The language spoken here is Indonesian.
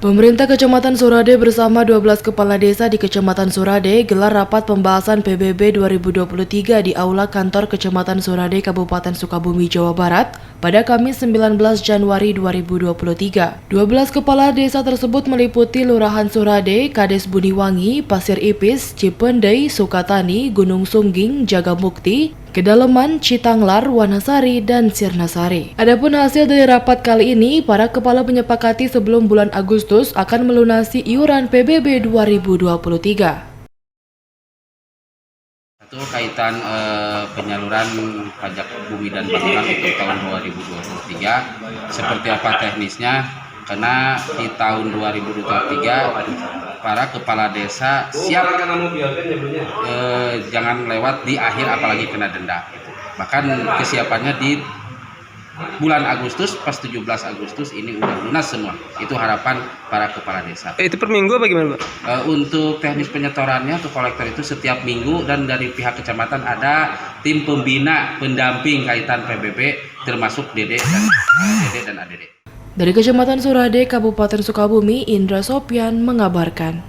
Pemerintah Kecamatan Surade bersama 12 kepala desa di Kecamatan Surade gelar rapat pembahasan PBB 2023 di Aula Kantor Kecamatan Surade, Kabupaten Sukabumi, Jawa Barat pada Kamis 19 Januari 2023. 12 kepala desa tersebut meliputi Lurahan Surade, Kades Buniwangi, Pasir Ipis, Cipendei, Sukatani, Gunung Sungging, Jagamukti, Kedalaman, Citanglar, Wanasari, dan Sirnasari. Adapun hasil dari rapat kali ini, para kepala menyepakati sebelum bulan Agustus akan melunasi iuran PBB 2023. Satu kaitan penyaluran pajak bumi dan bangunan untuk tahun 2023. Seperti apa teknisnya? Karena di tahun 2023 para kepala desa siap jangan lewat di akhir apalagi kena denda. Bahkan kesiapannya di bulan Agustus, pas 17 Agustus ini udah lunas semua. Itu harapan para kepala desa. Itu per minggu apa gimana, Pak? Untuk teknis penyetorannya ke kolektor itu setiap minggu, dan dari pihak kecamatan ada tim pembina pendamping kaitan PBB termasuk DD dan ADD. Dari Kecamatan Surade, Kabupaten Sukabumi, Indra Sopyan mengabarkan.